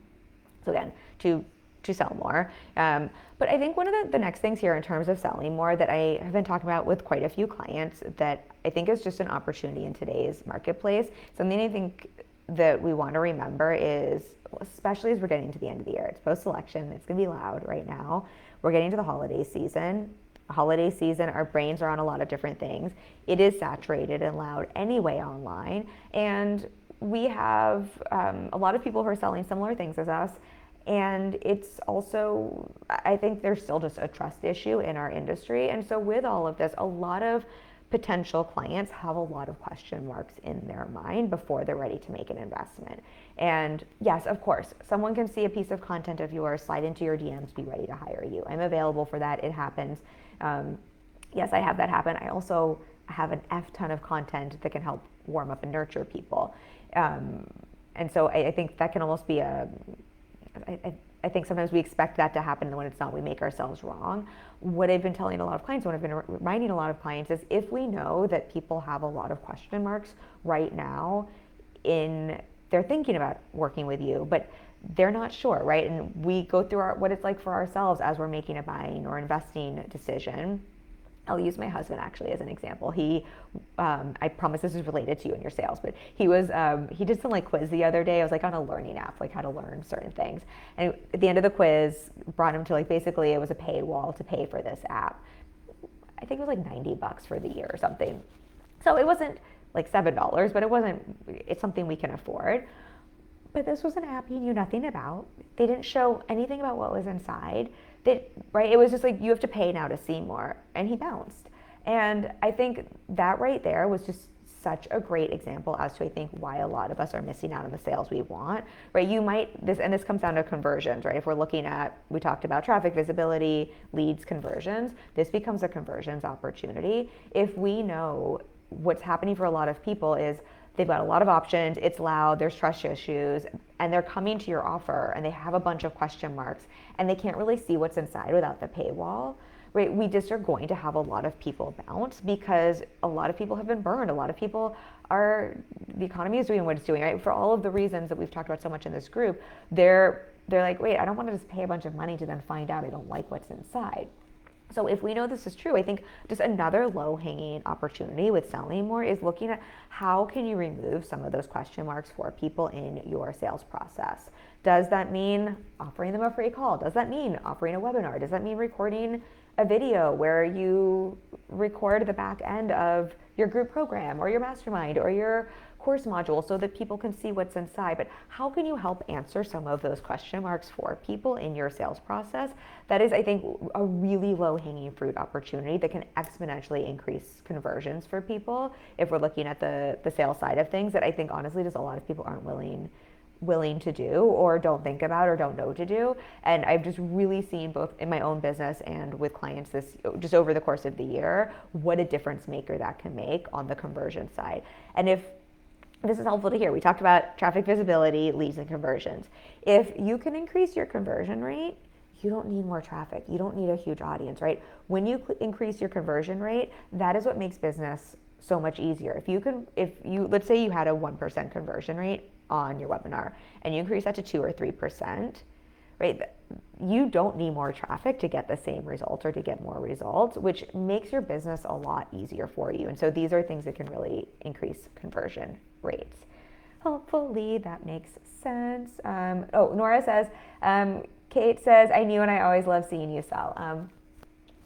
So again, to sell more. But I think one of the next things here in terms of selling more that I have been talking about with quite a few clients that I think is just an opportunity in today's marketplace. Something I think that we want to remember is, especially as we're getting to the end of the year, it's post-election, it's going to be loud right now. We're getting to the holiday season. Our brains are on a lot of different things. It is saturated and loud anyway online. And we have a lot of people who are selling similar things as us. And it's also, I think there's still just a trust issue in our industry. And so with all of this, a lot of potential clients have a lot of question marks in their mind before they're ready to make an investment. And yes, of course, someone can see a piece of content of yours, slide into your DMs, be ready to hire you. I'm available for that. It happens. Yes, I have that happen. I also have an F ton of content that can help warm up and nurture people. And so I think that can almost be I think sometimes we expect that to happen, and when it's not, we make ourselves wrong. What I've been telling a lot of clients, what I've been reminding a lot of clients is, if we know that people have a lot of question marks right now they're thinking about working with you, but they're not sure, right? And we go through what it's like for ourselves as we're making a buying or investing decision. I'll use my husband actually as an example. I promise this is related to you and your sales, but he did some quiz the other day. I was on a learning app, how to learn certain things. And at the end of the quiz, brought him to basically it was a paywall to pay for this app. I think it was $90 for the year or something. So it wasn't $7, but it's something we can afford. But this was an app he knew nothing about. They didn't show anything about what was inside. Right? It was just you have to pay now to see more. And he bounced. And I think that right there was just such a great example as to, I think, why a lot of us are missing out on the sales we want, right? This comes down to conversions, right? If we're looking at, we talked about traffic, visibility, leads, conversions, this becomes a conversions opportunity. If we know what's happening for a lot of people is they've got a lot of options, it's loud, there's trust issues, and they're coming to your offer and they have a bunch of question marks and they can't really see what's inside without the paywall, right? We just are going to have a lot of people bounce because a lot of people have been burned. A lot of people the economy is doing what it's doing, right? For all of the reasons that we've talked about so much in this group, they're like, wait, I don't want to just pay a bunch of money to then find out I don't like what's inside. So if we know this is true, I think just another low-hanging opportunity with selling more is looking at how can you remove some of those question marks for people in your sales process. Does that mean offering them a free call? Does that mean offering a webinar? Does that mean recording a video where you record the back end of your group program or your mastermind or your course module so that people can see what's inside, but how can you help answer some of those question marks for people in your sales process? That is, I think, a really low-hanging fruit opportunity that can exponentially increase conversions for people if we're looking at the sales side of things, that I think honestly just a lot of people aren't willing to do or don't think about or don't know to do. And I've just really seen both in my own business and with clients this just over the course of the year, what a difference maker that can make on the conversion side. And if this is helpful to hear, we talked about traffic visibility, leads, and conversions. If you can increase your conversion rate, you don't need more traffic. You don't need a huge audience, right? When you increase your conversion rate, that is what makes business so much easier. If you let's say you had a 1% conversion rate on your webinar and you increase that to 2 or 3%, right? You don't need more traffic to get the same results or to get more results, which makes your business a lot easier for you. And so these are things that can really increase conversion rates. Hopefully that makes sense. Nora says, Kate says, I knew and I always love seeing you sell.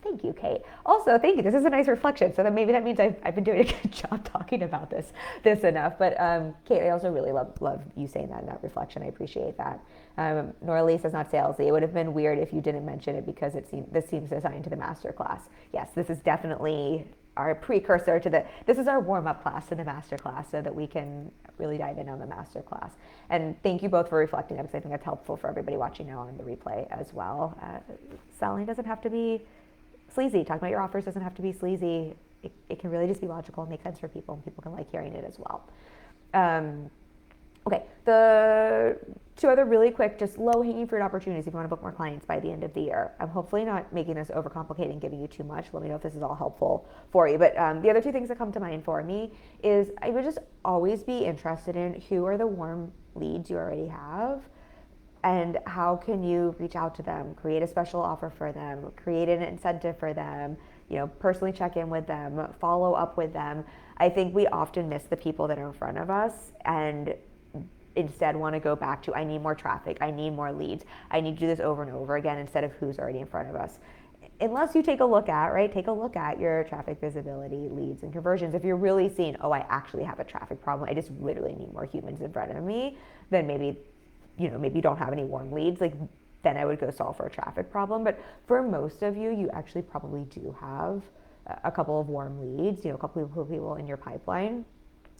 Thank you, Kate. Also, thank you. This is a nice reflection. So maybe that means I've been doing a good job talking about this enough. But Kate, I also really love you saying that in that reflection. I appreciate that. Nora Lee says, not salesy. It would have been weird if you didn't mention it because this seems assigned to the masterclass. Yes, this is definitely our precursor to this is our warm-up class to the masterclass so that we can really dive in on the masterclass. And thank you both for reflecting that because I think that's helpful for everybody watching now on the replay as well. Selling doesn't have to be sleazy. Talking about your offers doesn't have to be sleazy. It can really just be logical and make sense for people, and people can like hearing it as well. Okay, the two other really quick, just low-hanging fruit opportunities if you want to book more clients by the end of the year. I'm hopefully not making this overcomplicated and giving you too much. Let me know if this is all helpful for you. But the other two things that come to mind for me is I would just always be interested in who are the warm leads you already have, and how can you reach out to them, create a special offer for them, create an incentive for them, personally check in with them, follow up with them. I think we often miss the people that are in front of us and instead want to go back to, I need more traffic, I need more leads, I need to do this over and over again instead of who's already in front of us. Unless you take a look at your traffic visibility, leads, and conversions. If you're really seeing, I actually have a traffic problem, I just literally need more humans in front of me, then maybe you don't have any warm leads, then I would go solve for a traffic problem. But for most of you, you actually probably do have a couple of warm leads, a couple of people in your pipeline.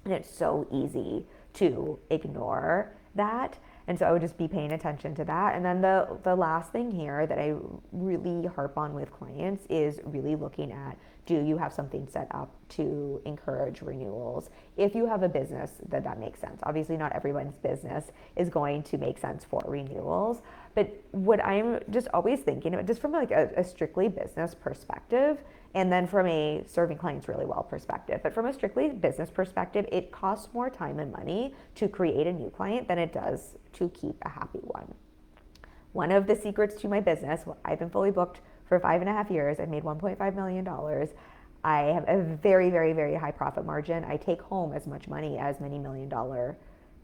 And it's so easy to ignore that. And so I would just be paying attention to that. And then the last thing here that I really harp on with clients is really looking at, do you have something set up to encourage renewals? If you have a business that makes sense. Obviously not everyone's business is going to make sense for renewals, but what I'm just always thinking about, just from a strictly business perspective, and then from a serving clients really well perspective, but from a strictly business perspective, it costs more time and money to create a new client than it does to keep a happy one. One of the secrets to my business, I've been fully booked for 5.5 years. I've made $1.5 million. I have a very, very, very high profit margin. I take home as much money as many $1 million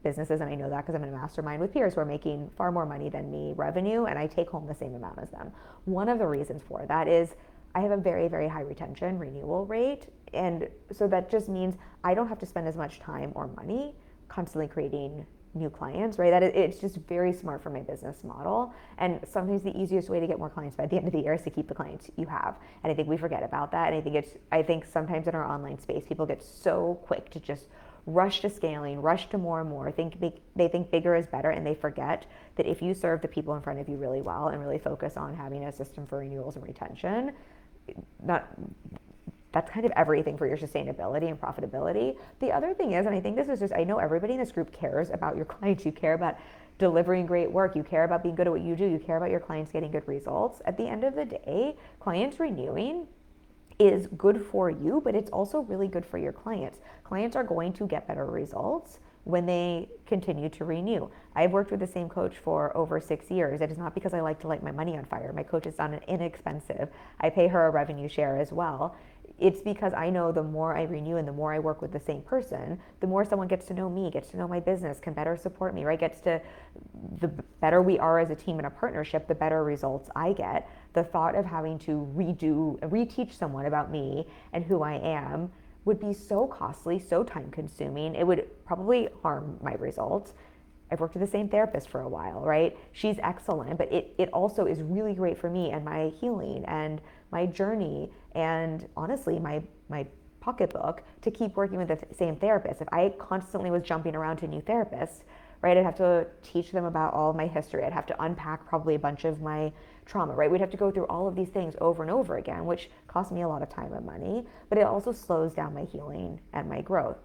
businesses, and I know that because I'm in a mastermind with peers who are making far more money than me revenue, and I take home the same amount as them. One of the reasons for that is I have a very, very high retention renewal rate, and so that just means I don't have to spend as much time or money constantly creating new clients, right? It's just very smart for my business model. And sometimes the easiest way to get more clients by the end of the year is to keep the clients you have. And I think we forget about that. And I think sometimes in our online space, people get so quick to just rush to scaling, rush to more and more, they think bigger is better, and they forget that if you serve the people in front of you really well and really focus on having a system for renewals and retention, that's kind of everything for your sustainability and profitability. The other thing is, and I think this is just, I know everybody in this group cares about your clients. You care about delivering great work. You care about being good at what you do. You care about your clients getting good results. At the end of the day, clients renewing is good for you, but it's also really good for your clients. Clients are going to get better results when they continue to renew. I've worked with the same coach for over 6 years. It is not because I like to light my money on fire. My coach is inexpensive. I pay her a revenue share as well. It's because I know the more I renew and the more I work with the same person, the more someone gets to know me, gets to know my business, can better support me, right? The better we are as a team in a partnership, the better results I get. The thought of having to reteach someone about me and who I am would be so costly, so time consuming. It would probably harm my results. I've worked with the same therapist for a while, right? She's excellent, but it also is really great for me and my healing and my journey and honestly, my pocketbook to keep working with the same therapist. If I constantly was jumping around to new therapists, right, I'd have to teach them about all of my history. I'd have to unpack probably a bunch of my trauma, right? We'd have to go through all of these things over and over again, which costs me a lot of time and money, but it also slows down my healing and my growth.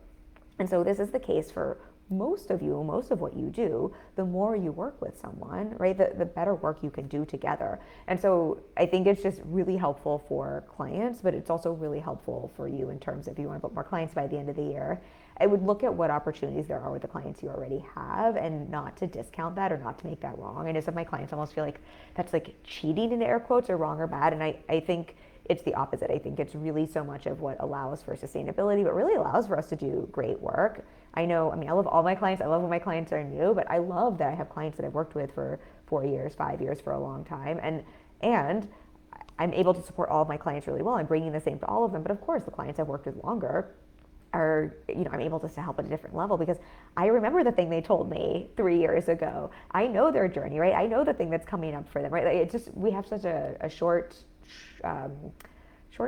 And so this is the case for most of you, most of what you do. The more you work with someone, right, the better work you can do together. And so I think it's just really helpful for clients, but it's also really helpful for you in terms of if you want to book more clients by the end of the year. I would look at what opportunities there are with the clients you already have and not to discount that or not to make that wrong. I know some of my clients almost feel like that's like cheating in air quotes or wrong or bad. And I think it's the opposite. I think it's really so much of what allows for sustainability, but really allows for us to do great work. I know, I mean, I love all my clients. I love when my clients are new, but I love that I have clients that I've worked with for 4 years, 5 years, for a long time. And I'm able to support all of my clients really well. I'm bringing the same to all of them. But of course, the clients I've worked with longer are, you know, I'm able to help at a different level because I remember the thing they told me 3 years ago. I know their journey, right? I know the thing that's coming up for them, right? Like it's just, we have such a short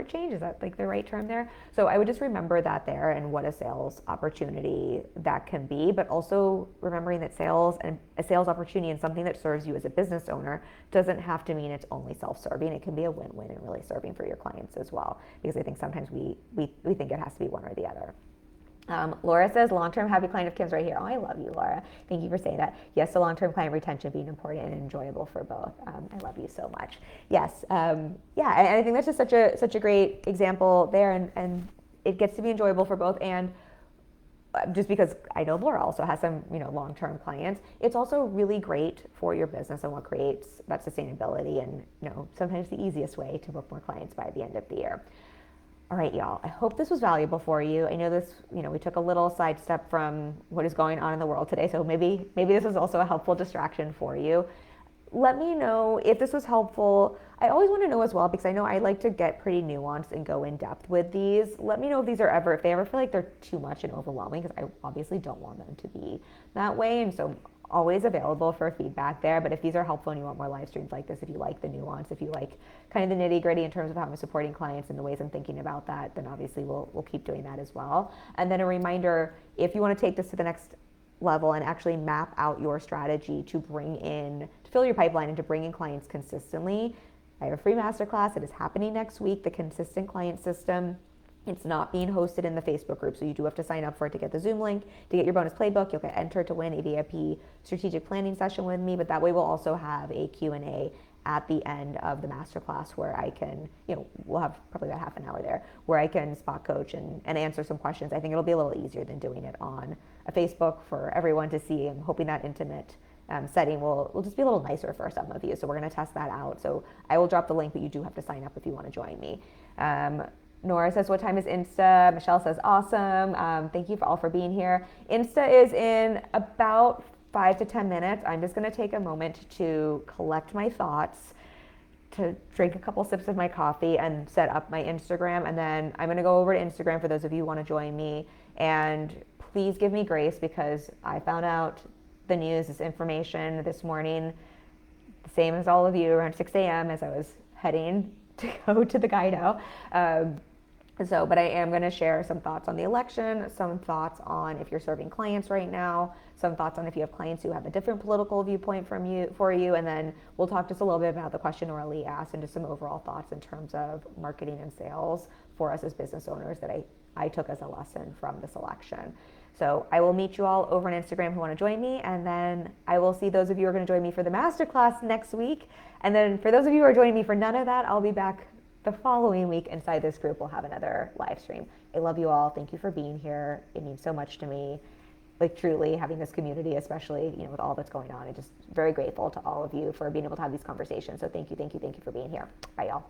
change, is that like the right term there? So I would just remember that there and what a sales opportunity that can be, but also remembering that sales and a sales opportunity and something that serves you as a business owner doesn't have to mean it's only self-serving. It can be a win-win and really serving for your clients as well, because I think sometimes we think it has to be one or the other. Laura says, long-term happy client of Kim's right here. Oh, I love you, Laura. Thank you for saying that. Yes, to long-term client retention being important and enjoyable for both. I love you so much. Yes, yeah, and I think that's just such a great example there, and it gets to be enjoyable for both. And just because I know Laura also has some, you know, long-term clients, it's also really great for your business and what creates that sustainability and, you know, sometimes the easiest way to book more clients by the end of the year. All right, y'all, I hope this was valuable for you. I know this, you know, we took a little sidestep from what is going on in the world today, so maybe this was also a helpful distraction for you. Let me know if this was helpful. I always want to know as well, because I know I like to get pretty nuanced and go in depth with these. Let me know if these are if they ever feel like they're too much and overwhelming, because I obviously don't want them to be that way. And so always available for feedback there. But if these are helpful and you want more live streams like this, if you like the nuance, if you like kind of the nitty gritty in terms of how I'm supporting clients and the ways I'm thinking about that, then obviously we'll keep doing that as well. And then a reminder, if you want to take this to the next level and actually map out your strategy to fill your pipeline and to bring in clients consistently, I have a free masterclass. It is happening next week, the Consistent Client System. It's not being hosted in the Facebook group, so you do have to sign up for it to get the Zoom link, to get your bonus playbook. You'll get entered to win a VIP strategic planning session with me, but that way we'll also have a Q&A at the end of the masterclass where I can, you know, we'll have probably about half an hour there where I can spot coach and answer some questions. I think it'll be a little easier than doing it on a Facebook for everyone to see. I'm hoping that intimate setting will just be a little nicer for some of you. So we're going to test that out. So I will drop the link, but you do have to sign up if you want to join me. Nora says, what time is Insta? Michelle says, awesome. Thank you all for being here. Insta is in about 5 to 10 minutes. I'm just going to take a moment to collect my thoughts, to drink a couple sips of my coffee and set up my Instagram. And then I'm going to go over to Instagram for those of you who want to join me. And please give me grace, because I found out the news, this information this morning, the same as all of you, around 6 a.m. as I was heading to go to the gyno. But I am going to share some thoughts on the election, some thoughts on if you're serving clients right now, some thoughts on if you have clients who have a different political viewpoint for you, and then we'll talk just a little bit about the question Aurelie asked and just some overall thoughts in terms of marketing and sales for us as business owners that I took as a lesson from this election. So I will meet you all over on Instagram who want to join me, and then I will see those of you who are going to join me for the masterclass next week. And then for those of you who are joining me for none of that, I'll be back the following week inside this group. We'll have another live stream. I love you all. Thank you for being here. It means so much to me. Like truly having this community, especially, you know, with all that's going on. I'm just very grateful to all of you for being able to have these conversations. So thank you for being here. Bye, y'all.